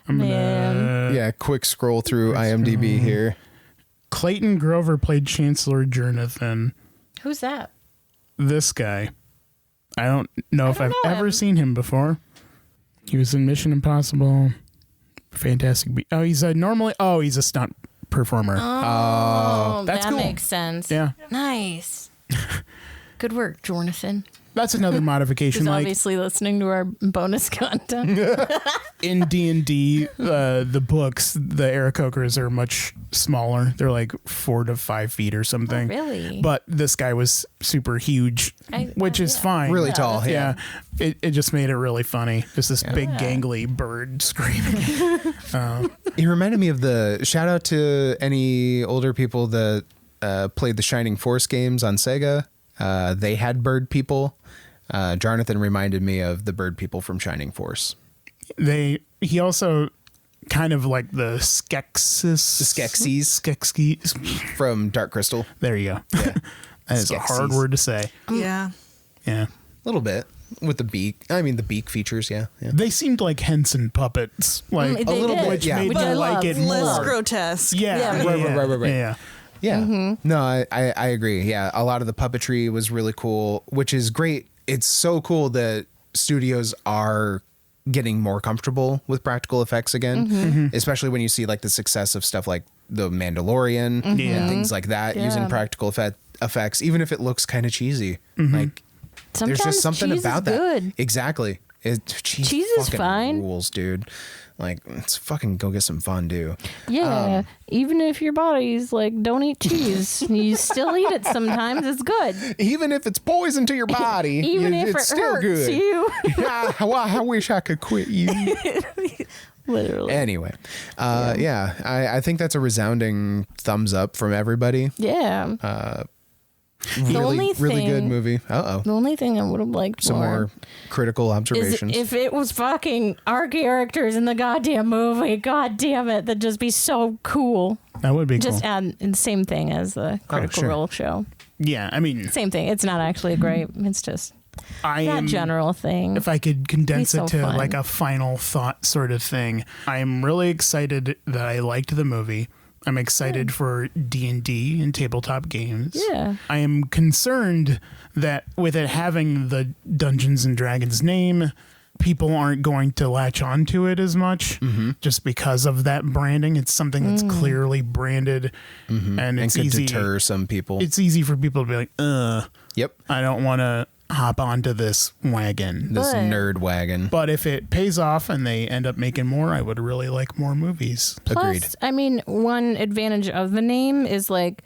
I'm Man. gonna Yeah, quick scroll through IMDb here. Clayton Grover played Chancellor Jonathan. Who's that? This guy. I don't know if I've ever seen him before. He was in Mission Impossible, Fantastic Beasts. Oh, he's a stunt performer. Oh, that's that cool. makes sense. Yeah. Nice. Good work, Jonathan. That's another modification. Who's like obviously listening to our bonus content. in D&D, the books, the Aarakocras are much smaller. They're like 4 to 5 feet or something. Oh, really? But this guy was super huge, which is fine. Really tall. Yeah. It just made it really funny. Just this big gangly bird screaming. He reminded me of shout out to any older people that played the Shining Force games on Sega. They had bird people. Jonathan reminded me of the bird people from Shining Force. He also kind of like the Skeksis from Dark Crystal. There you go. Yeah. That is a hard word to say. Yeah. Yeah. A little bit with the beak. I mean, the beak features. Yeah. They seemed like Henson puppets, like They a little did. bit. which Yeah. made Which me I like love. it more. Less grotesque. Yeah. Right. Yeah. Yeah. No, I agree. Yeah. A lot of the puppetry was really cool, which is great. It's so cool that studios are getting more comfortable with practical effects again, especially when you see like the success of stuff like The Mandalorian and things like that using practical effects, even if it looks kind of cheesy. Like Sometimes there's just something cheese about is that. good. Exactly. Cheese is fucking fine. rules, dude. Like, let's fucking go get some fondue. Yeah, even if your body's like, don't eat cheese, you still eat it sometimes. It's good. Even if it's poison to your body, Even if it's it still hurts good. you. I wish I could quit you. Literally. Anyway, I think that's a resounding thumbs up from everybody. Yeah. Really good movie. The only thing I would have liked Some more critical is observations. if it was fucking our characters in the goddamn movie. God damn it. That'd just be so cool. That would be Just cool. add the same thing as the Critical sure. Role show. Yeah, I mean, Same thing. It's not actually great. It's just that general thing. If I could condense Be it so to fun. like a final thought sort of thing, I am really excited that I liked the movie. I'm excited for D&D and tabletop games. Yeah. I am concerned that with it having the Dungeons and Dragons name, people aren't going to latch onto it as much just because of that branding. It's something that's clearly branded and it's could easy. deter some people. It's easy for people to be like, Yep. I don't want to hop onto this wagon. This But- nerd wagon. But if it pays off and they end up making more, I would really like more movies. Agreed. Plus, I mean, one advantage of the name is like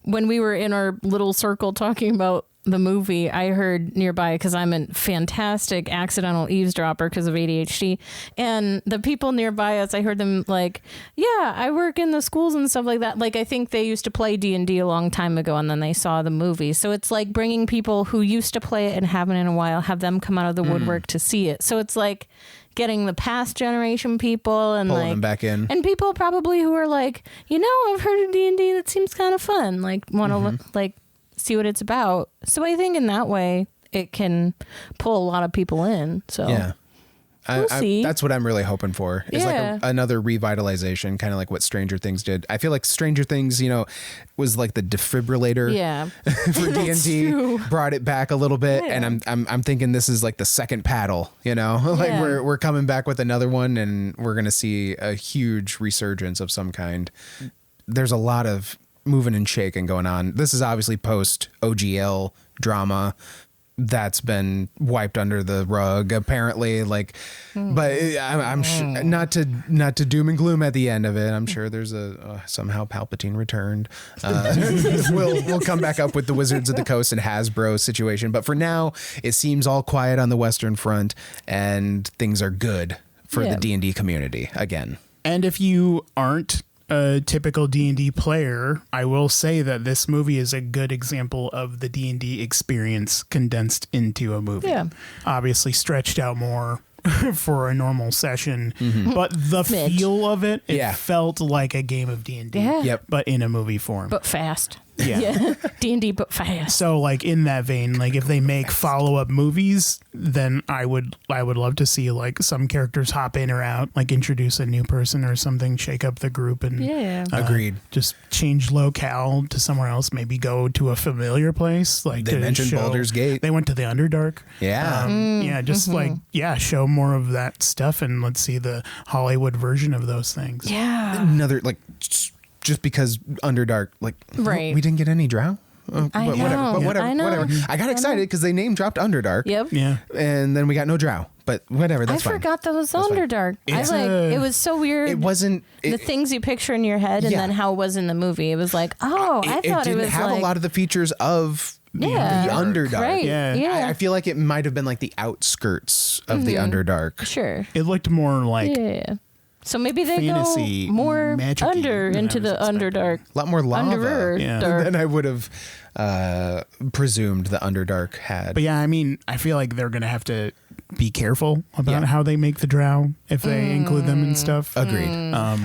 when we were in our little circle talking about the movie, I heard nearby, because I'm a fantastic accidental eavesdropper because of ADHD, and the people nearby us, I heard them like, yeah, I work in the schools and stuff like that. Like, I think they used to play D&D a long time ago and then they saw the movie. So it's like bringing people who used to play it and haven't in a while, have them come out of the woodwork to see it. So it's like getting the past generation people and Pulling like them back in. and people probably who are like, I've heard of D&D, that seems kind of fun, like want to like see what it's about. So I think in that way it can pull a lot of people in. So Yeah. We'll see. That's what I'm really hoping for. Is Yeah. like another revitalization, kind of like what Stranger Things did. I feel like Stranger Things, was like the defibrillator yeah, for D&D, true. brought it back a little bit, Yeah. and I'm thinking this is like the second paddle. Like Yeah. we're coming back with another one, and we're gonna see a huge resurgence of some kind. There's a lot of moving and shaking going on. This is obviously post OGL drama that's been wiped under the rug, apparently. But I'm not to doom and gloom at the end of it. I'm sure there's a somehow Palpatine returned. We'll come back up with the Wizards of the Coast and Hasbro situation. But for now, it seems all quiet on the Western Front, and things are good for the D&D community again. And if you aren't a typical D&D player, I will say that this movie is a good example of the D&D experience condensed into a movie. Yeah. Obviously stretched out more for a normal session, but the Smidge. feel of it Yeah. felt like a game of D&D. Yeah. Yep. But in a movie form. but fast. Yeah. D&D but fast. So like in that vein, like if they make follow-up movies, then I would love to see like some characters hop in or out, like introduce a new person or something, shake up the group and Yeah. Agreed. just change locale to somewhere else, maybe go to a familiar place. Like They to mentioned show- Baldur's Gate. They went to the Underdark. Yeah. Yeah, just like show more of that stuff and let's see the Hollywood version of those things. Yeah. Another like just because Underdark, like Right. we didn't get any drow. I But whatever. know. But whatever. I know. Whatever. I got excited because they name dropped Underdark. Yep. Yeah. And then we got no drow. But whatever. That's I fine. forgot that was That's fine. Underdark. It's it was so weird. It wasn't. The things you picture in your head and Yeah. then how it was in the movie. It was like, oh, I thought it didn't was have like a lot of the features of yeah, the Underdark. Right. Yeah. Yeah. I feel like it might have been like the outskirts of the Underdark. Sure. It looked more like Yeah. So maybe they fantasy, go more magic-y under than I into was the expecting. Underdark. A lot more lava Under Yeah. than I would have presumed the Underdark had. But yeah, I mean, I feel like they're gonna have to be careful about Yeah. how they make the drow if they include them and stuff. Agreed.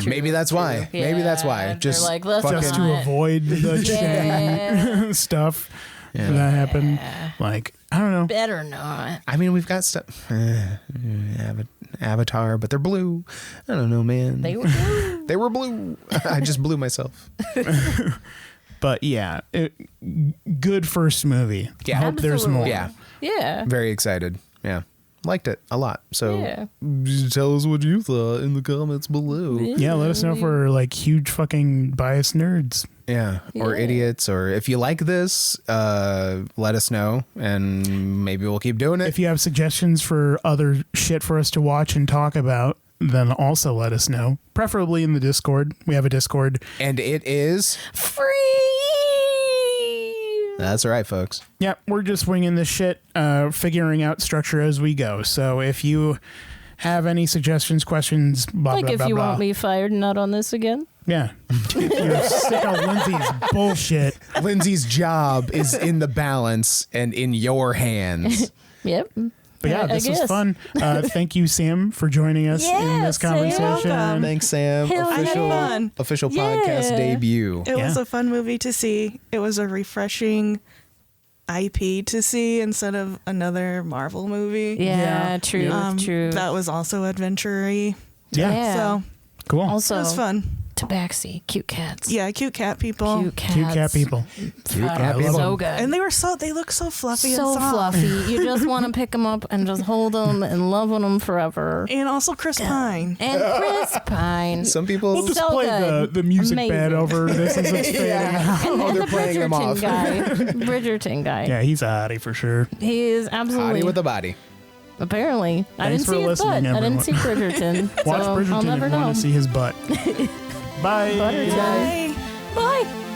Maybe that's why. Maybe that's why. Yeah, Just they're like, let's fucking- Just to not. avoid the Shang stuff that happened. Like, I don't know. Better not. I mean, we've got stuff. Avatar, but they're blue. I don't know, man. They were blue. They were blue. I just blew myself. But yeah, good first movie. Yeah. I hope there's more. Yeah. Yeah. Very excited. Yeah. Liked it a lot. So Yeah. tell us what you thought in the comments below. Yeah, let us know if we're like huge fucking biased nerds. Yeah. Or Yeah. idiots. Or if you like this, let us know and maybe we'll keep doing it. If you have suggestions for other shit for us to watch and talk about, then also let us know. Preferably in the Discord. We have a Discord. And it is. Free. That's right, folks. Yeah, we're just winging this shit, figuring out structure as we go. So if you have any suggestions, questions, blah, Like blah, if blah, you blah. want me fired and not on this again. Yeah. If you're sick of Lindsay's bullshit. Lindsay's job is in the balance and in your hands. Yep. But yeah, I this was guess. fun. Thank you, Sam, for joining us in Yeah, this Sam. conversation. Welcome. Thanks, Sam. Hell I had fun. Official Yeah. podcast debut. It was Yeah. a fun movie to see. It was a refreshing IP to see instead of another Marvel movie. Yeah, true, true. That was also adventure-y. Yeah. Yeah. So Cool. Also, it was fun. Tabaxi, cute cats. Yeah, cute cat people. Cute cats. Cute cat people. Cute Oh, cat people. So good. And they look so fluffy so and soft. fluffy. You just want to pick them up and just hold them and love on them forever. And also Chris Pine. And Chris Pine. Some people. We'll just So play good. the music Amazing. bed over this as it's fading out. And they're the playing them Bridgerton off. guy. Bridgerton guy. Yeah, he's a hottie for sure. He is absolutely. Hottie with a body. Apparently. I Thanks didn't for see his butt. listening, I didn't everyone. see Bridgerton. Watch so Bridgerton I'll if never you know. want to see his butt. Bye. Butterton. Bye. Bye.